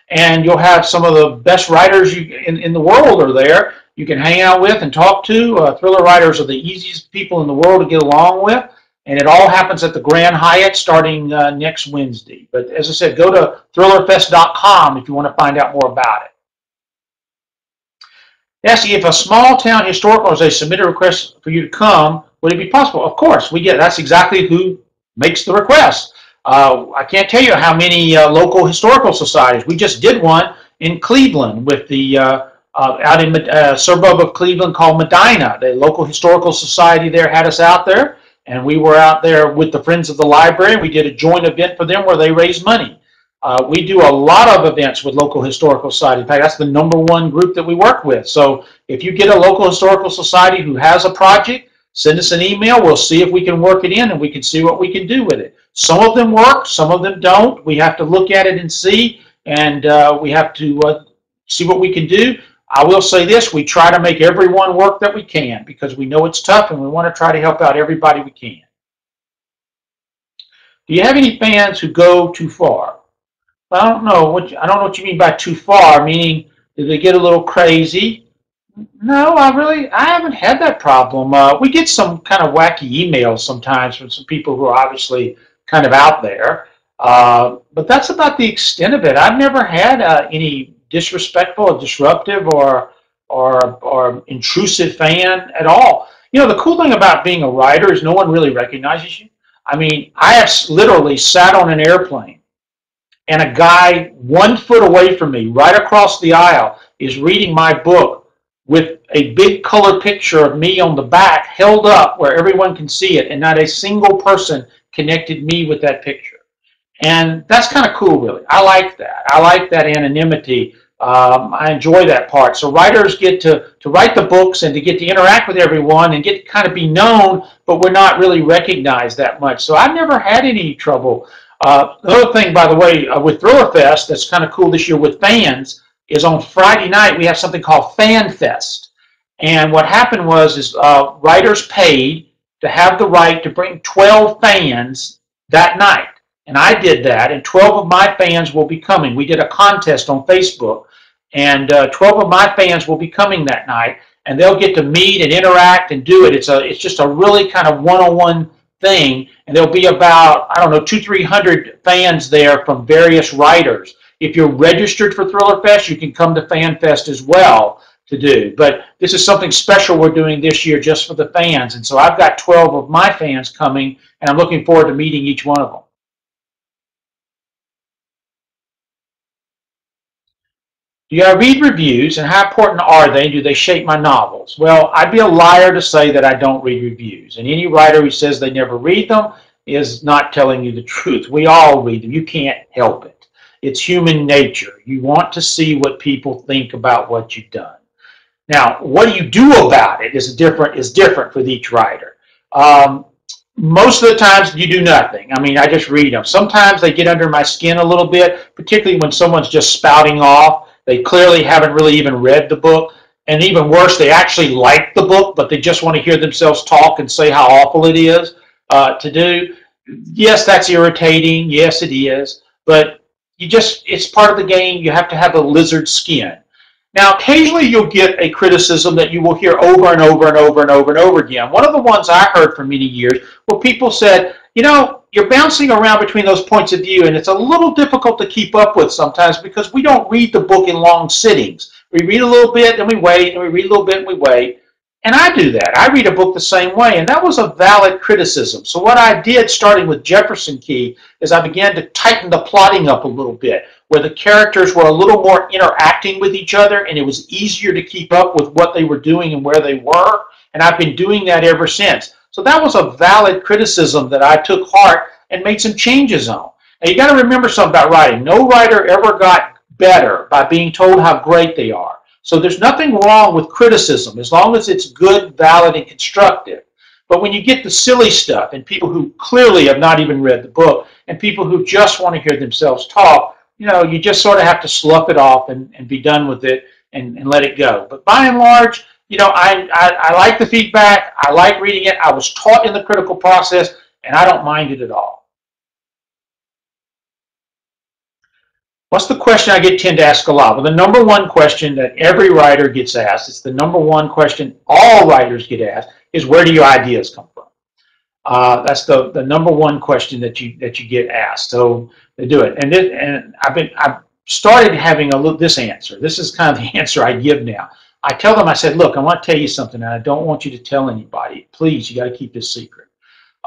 And you'll have some of the best writers in the world are there. You can hang out with and talk to. Thriller writers are the easiest people in the world to get along with. And it all happens at the Grand Hyatt starting next Wednesday. But as I said, go to thrillerfest.com if you want to find out more about it. Yes, if a small town historical organization submitted a request for you to come, would it be possible? Of course, that's exactly who makes the request. I can't tell you how many local historical societies. We just did one in Cleveland with the out in a suburb of Cleveland called Medina. The local historical society there had us out there, and we were out there with the Friends of the Library. We did a joint event for them where they raised money. We do a lot of events with local historical society. In fact, that's the #1 group that we work with. So if you get a local historical society who has a project, send us an email. We'll see if we can work it in, and we can see what we can do with it. Some of them work, some of them don't. We have to look at it and see, and we have to see what we can do. I will say this, we try to make everyone work that we can because we know it's tough and we want to try to help out everybody we can. Do you have any fans who go too far? Well, I don't know what you mean by too far, meaning do they get a little crazy? No, I haven't had that problem. We get some kind of wacky emails sometimes from some people who are obviously kind of out there, but that's about the extent of it. I've never had any disrespectful or disruptive or intrusive fan at all. You know, the cool thing about being a writer is no one really recognizes you. I mean, I have literally sat on an airplane and a guy 1 foot away from me, right across the aisle, is reading my book with a big color picture of me on the back held up where everyone can see it, and not a single person connected me with that picture. And that's kind of cool, really. I like that. I like that anonymity. I enjoy that part. So writers get to write the books and to get to interact with everyone and get to kind of be known, but we're not really recognized that much. So I've never had any trouble. Another thing, by the way, with ThrillerFest that's kind of cool this year with fans is on Friday night we have something called Fan Fest. And what happened was writers paid to have the right to bring 12 fans that night. And I did that, and 12 of my fans will be coming. We did a contest on Facebook, and 12 of my fans will be coming that night, and they'll get to meet and interact and do it. It's just a really kind of one-on-one thing, and there'll be about, I don't know, 200-300 fans there from various writers. If you're registered for ThrillerFest, you can come to FanFest as well to do. But this is something special we're doing this year just for the fans, and so I've got 12 of my fans coming, and I'm looking forward to meeting each one of them. Do I read reviews, and how important are they? Do they shape my novels? Well, I'd be a liar to say that I don't read reviews. And any writer who says they never read them is not telling you the truth. We all read them. You can't help it. It's human nature. You want to see what people think about what you've done. Now, what you do about it is different for each writer. Most of the times you do nothing. I mean, I just read them. Sometimes they get under my skin a little bit, particularly when someone's just spouting off. They clearly haven't really even read the book. And even worse, they actually like the book, but they just want to hear themselves talk and say how awful it is to do. Yes, that's irritating. Yes, it is. But it's part of the game. You have to have a lizard skin. Now, occasionally you'll get a criticism that you will hear over and over and over and over and over again. One of the ones I heard for many years where people said, you know, you're bouncing around between those points of view, and it's a little difficult to keep up with sometimes because we don't read the book in long sittings. We read a little bit, and we wait, and we read a little bit, and we wait. And I do that. I read a book the same way, and that was a valid criticism. So what I did, starting with Jefferson Key, is I began to tighten the plotting up a little bit, where the characters were a little more interacting with each other, and it was easier to keep up with what they were doing and where they were. And I've been doing that ever since. So that was a valid criticism that I took heart and made some changes on. Now, you got to remember something about writing. No writer ever got better by being told how great they are. So there's nothing wrong with criticism as long as it's good, valid, and constructive. But when you get the silly stuff and people who clearly have not even read the book and people who just want to hear themselves talk, you know, you just sort of have to slough it off and be done with it and let it go. But by and large, you know, I like the feedback. I like reading it. I was taught in the critical process, and I don't mind it at all. What's the question I tend to ask a lot? Well, the number one question that every writer gets asked, it's the number one question all writers get asked, is where do your ideas come from? That's the number one question that you get asked. So they do it, and I've started having this answer. This is kind of the answer I give now. I tell them, I said, look, I want to tell you something, and I don't want you to tell anybody. Please, you got to keep this secret.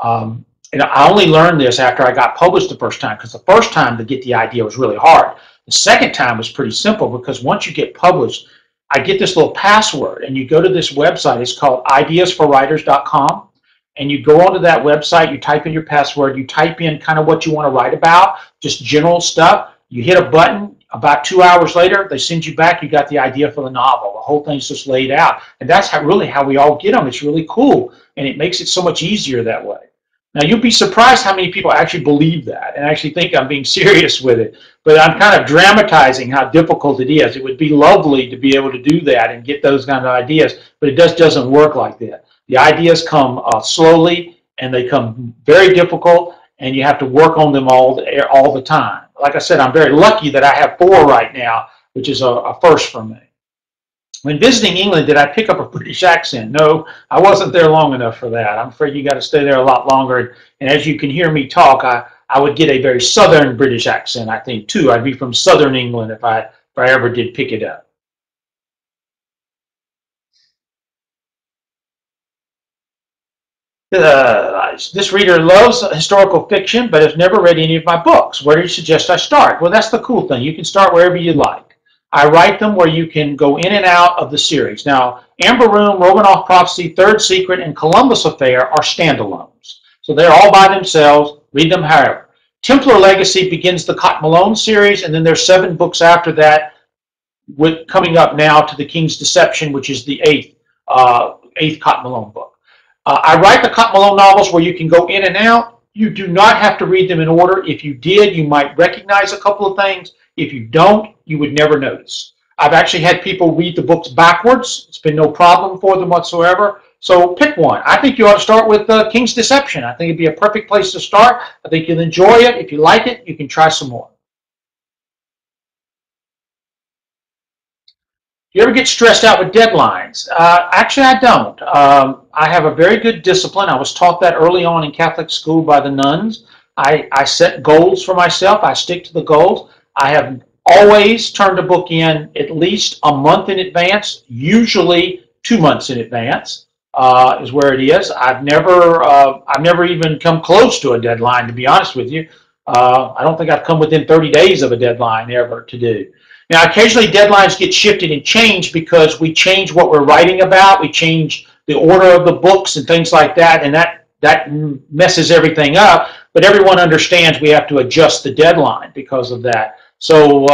And I only learned this after I got published the first time, because the first time to get the idea was really hard. The second time was pretty simple, because once you get published, I get this little password, and you go to this website. It's called ideasforwriters.com, and you go onto that website, you type in your password, you type in kind of what you want to write about, just general stuff. You hit a button. About 2 hours later, they send you back. You got the idea for the novel. The whole thing's just laid out, and that's really how we all get them. It's really cool, and it makes it so much easier that way. Now, you'll be surprised how many people actually believe that and actually think I'm being serious with it. But I'm kind of dramatizing how difficult it is. It would be lovely to be able to do that and get those kind of ideas, but it just doesn't work like that. The ideas come slowly, and they come very difficult, and you have to work on them all the time. Like I said, I'm very lucky that I have 4 right now, which is a first for me. When visiting England, did I pick up a British accent? No, I wasn't there long enough for that. I'm afraid you got to stay there a lot longer. And as you can hear me talk, I would get a very southern British accent, I think, too. I'd be from southern England if I ever did pick it up. This reader loves historical fiction, but has never read any of my books. Where do you suggest I start? Well, that's the cool thing. You can start wherever you like. I write them where you can go in and out of the series. Now, Amber Room, Romanoff Prophecy, Third Secret, and Columbus Affair are standalones. So they're all by themselves. Read them however. Templar Legacy begins the Cotton Malone series, and then there's 7 books after that, coming up now to The King's Deception, which is the 8th Cotton Malone book. I write the Cotton Malone novels where you can go in and out. You do not have to read them in order. If you did, you might recognize a couple of things. If you don't, you would never notice. I've actually had people read the books backwards. It's been no problem for them whatsoever. So pick one. I think you ought to start with King's Deception. I think it'd be a perfect place to start. I think you'll enjoy it. If you like it, you can try some more. You ever get stressed out with deadlines? Actually, I don't. I have a very good discipline. I was taught that early on in Catholic school by the nuns. I set goals for myself. I stick to the goals. I have always turned a book in at least a month in advance, usually 2 months in advance is where it is. I've never even come close to a deadline, to be honest with you. I don't think I've come within 30 days of a deadline ever to do. Now, occasionally deadlines get shifted and changed because we change what we're writing about, we change the order of the books and things like that, and that messes everything up. But everyone understands we have to adjust the deadline because of that. So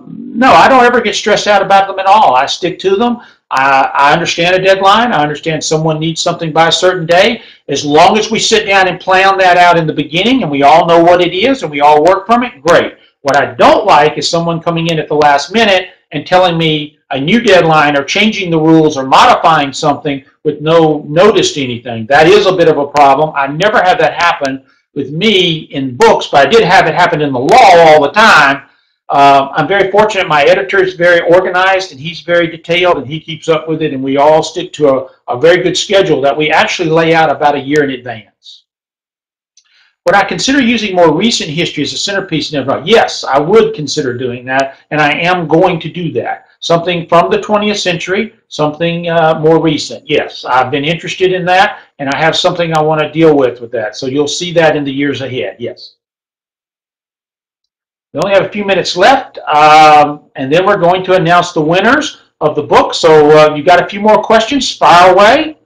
no, I don't ever get stressed out about them at all. I stick to them. I understand a deadline. I understand someone needs something by a certain day. As long as we sit down and plan that out in the beginning and we all know what it is and we all work from it, great. What I don't like is someone coming in at the last minute and telling me a new deadline or changing the rules or modifying something with no notice to anything. That is a bit of a problem. I never had that happen with me in books, but I did have it happen in the law all the time. I'm very fortunate. My editor is very organized and he's very detailed and he keeps up with it, and we all stick to a very good schedule that we actually lay out about a year in advance. Would I consider using more recent history as a centerpiece in every book? Yes, I would consider doing that, and I am going to do that. Something from the 20th century, something more recent. Yes, I've been interested in that, and I have something I want to deal with that. So you'll see that in the years ahead, yes. We only have a few minutes left, and then we're going to announce the winners of the book. So you've got a few more questions, fire away.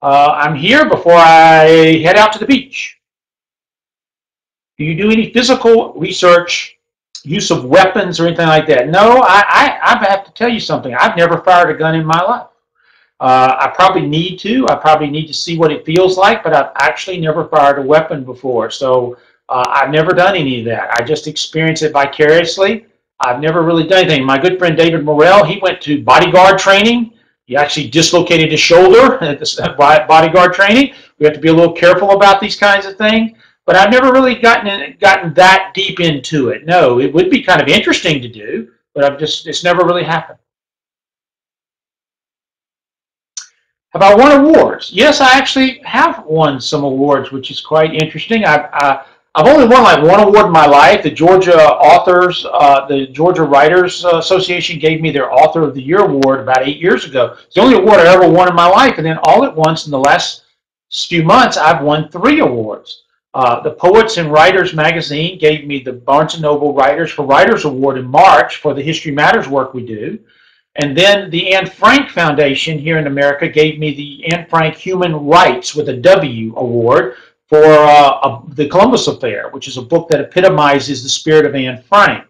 I'm here before I head out to the beach. Do you do any physical research, use of weapons or anything like that? No, I have to tell you something. I've never fired a gun in my life. I probably need to. I probably need to see what it feels like, but I've actually never fired a weapon before. So I've never done any of that. I just experience it vicariously. I've never really done anything. My good friend David Morrell, he went to bodyguard training. He actually dislocated his shoulder at the bodyguard training. We have to be a little careful about these kinds of things. But I've never really gotten that deep into it. No, it would be kind of interesting to do, but it's never really happened. Have I won awards? Yes, I actually have won some awards, which is quite interesting. I've only won like one award in my life. The Georgia Writers Association gave me their Author of the Year award about 8 years ago. It's the only award I ever won in my life, and then all at once in the last few months, I've won 3 awards. The Poets and Writers magazine gave me the Barnes & Noble Writers for Writers Award in March for the History Matters work we do. And then the Anne Frank Foundation here in America gave me the Anne Frank Human Rights with a W award for the Columbus Affair, which is a book that epitomizes the spirit of Anne Frank.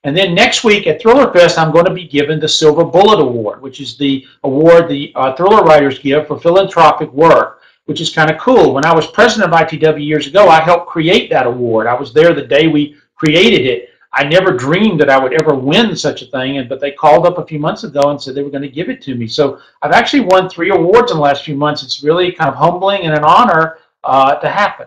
And then next week at ThrillerFest, I'm going to be given the Silver Bullet Award, which is the award the thriller writers give for philanthropic work, which is kind of cool. When I was president of ITW years ago, I helped create that award. I was there the day we created it. I never dreamed that I would ever win such a thing, but they called up a few months ago and said they were going to give it to me. So I've actually won 3 awards in the last few months. It's really kind of humbling and an honor to happen.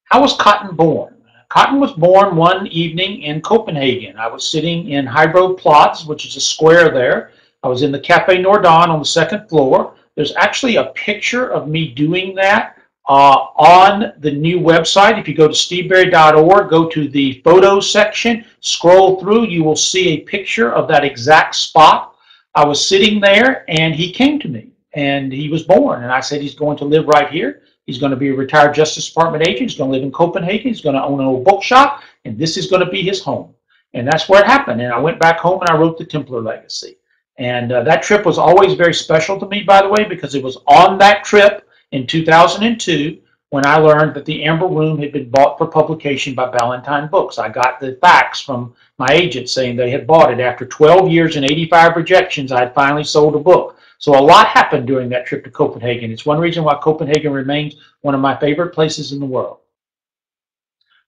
How was Cotton born? Cotton was born one evening in Copenhagen. I was sitting in Hybro Plots, which is a square there. I was in the Café Nordon on the 2nd floor. There's actually a picture of me doing that on the new website. If you go to steveberry.org, go to the photos section, scroll through, you will see a picture of that exact spot. I was sitting there and he came to me and he was born. And I said, he's going to live right here. He's going to be a retired Justice Department agent. He's going to live in Copenhagen. He's going to own an old bookshop, and this is going to be his home. And that's where it happened. And I went back home and I wrote The Templar Legacy. And that trip was always very special to me, by the way, because it was on that trip in 2002 when I learned that the Amber Room had been bought for publication by Ballantine Books. I got the fax from my agent saying they had bought it. After 12 years and 85 rejections, I had finally sold a book. So a lot happened during that trip to Copenhagen. It's one reason why Copenhagen remains one of my favorite places in the world.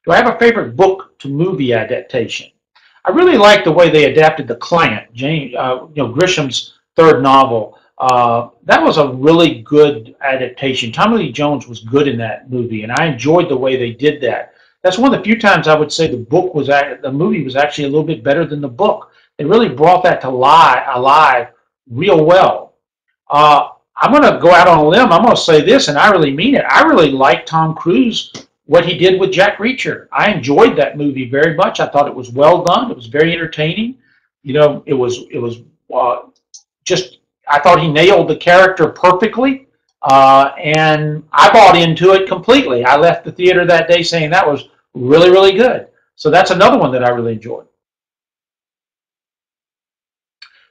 Do I have a favorite book to movie adaptation? I really like the way they adapted The Client, Grisham's 3rd novel. That was a really good adaptation. Tommy Lee Jones was good in that movie, and I enjoyed the way they did that. That's one of the few times I would say the movie was actually a little bit better than the book. They really brought that to alive real well. I'm going to go out on a limb. I'm going to say this, and I really mean it. I really like Tom Cruise, what he did with Jack Reacher. I enjoyed that movie very much. I thought it was well done. It was very entertaining. You know, it was just, I thought he nailed the character perfectly, and I bought into it completely. I left the theater that day saying that was really, really good. So that's another one that I really enjoy.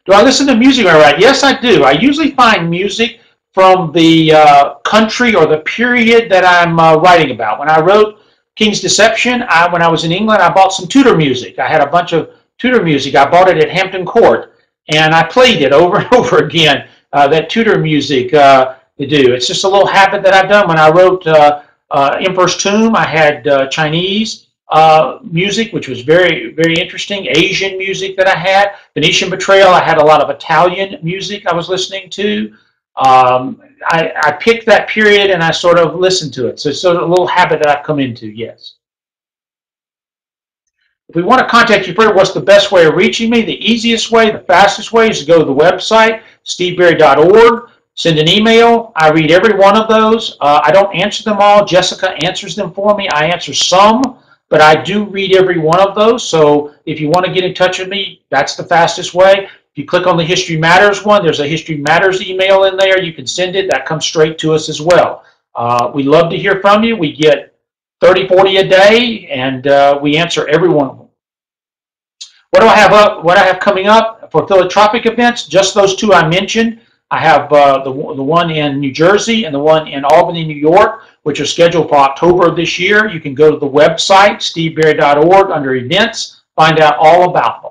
Do I listen to music when I write? Yes, I do. I usually find music from the country or the period that I'm writing about. When I wrote King's Deception, when I was in England, I bought some Tudor music. I had a bunch of Tudor music. I bought it at Hampton Court, and I played it over and over again, that Tudor music to do. It's just a little habit that I've done. When I wrote Emperor's Tomb, I had Chinese music, which was very, very interesting. Asian music that I had. Venetian Betrayal, I had a lot of Italian music I was listening to. I picked that period and I sort of listened to it. So it's sort of a little habit that I've come into, yes. If we want to contact you further, what's the best way of reaching me? The easiest way, the fastest way is to go to the website, steveberry.org. Send an email. I read every one of those. I don't answer them all. Jessica answers them for me. I answer some, but I do read every one of those. So if you want to get in touch with me, that's the fastest way. If you click on the History Matters one, there's a History Matters email in there. You can send it. That comes straight to us as well. We love to hear from you. We get 30, 40 a day, and we answer every one of them. What do I have up? What I have coming up for philanthropic events? Just those two I mentioned. I have the one in New Jersey and the one in Albany, New York, which are scheduled for October of this year. You can go to the website, steveberry.org, under events, find out all about them.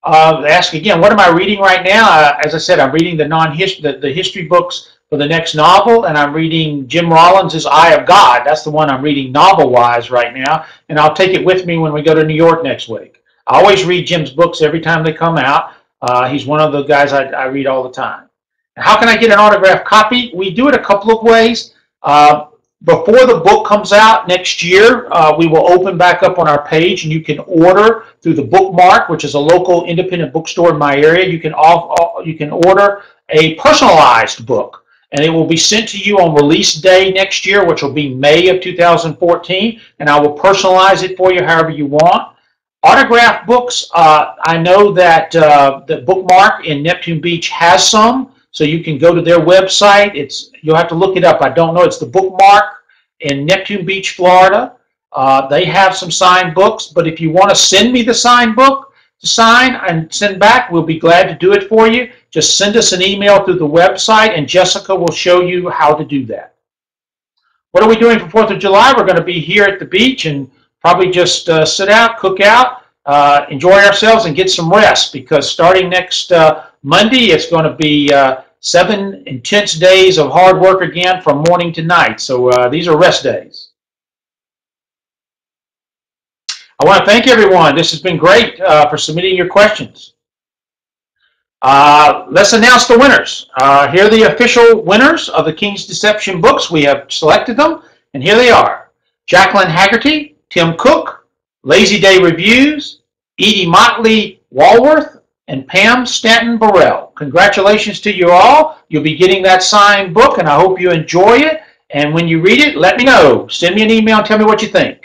Ask again, what am I reading right now? As I said, I'm reading the history books for the next novel, and I'm reading Jim Rollins' Eye of God. That's the one I'm reading novel-wise right now, and I'll take it with me when we go to New York next week. I always read Jim's books every time they come out. He's one of the guys I read all the time. How can I get an autographed copy? We do it a couple of ways. Before the book comes out next year, we will open back up on our page, and you can order through the Bookmark, which is a local independent bookstore in my area. You can order a personalized book, and it will be sent to you on release day next year, which will be May of 2014, and I will personalize it for you however you want. Autographed books, I know that the Bookmark in Neptune Beach has some. So you can go to their website. You'll have to look it up. I don't know. It's the Bookmark in Neptune Beach, Florida. They have some signed books, but if you want to send me the signed book to sign and send back, we'll be glad to do it for you. Just send us an email through the website, and Jessica will show you how to do that. What are we doing for 4th of July? We're going to be here at the beach and probably just sit out, cook out, enjoy ourselves, and get some rest, because starting next Monday, it's going to be 7 intense days of hard work again from morning to night. So these are rest days. I want to thank everyone. This has been great for submitting your questions. Let's announce the winners. Here are the official winners of the King's Deception books. We have selected them, and here they are. Jacqueline Haggerty, Tim Cook, Lazy Day Reviews, Edie Motley Walworth, and Pam Stanton Burrell. Congratulations to you all. You'll be getting that signed book, and I hope you enjoy it. And when you read it, let me know. Send me an email and tell me what you think.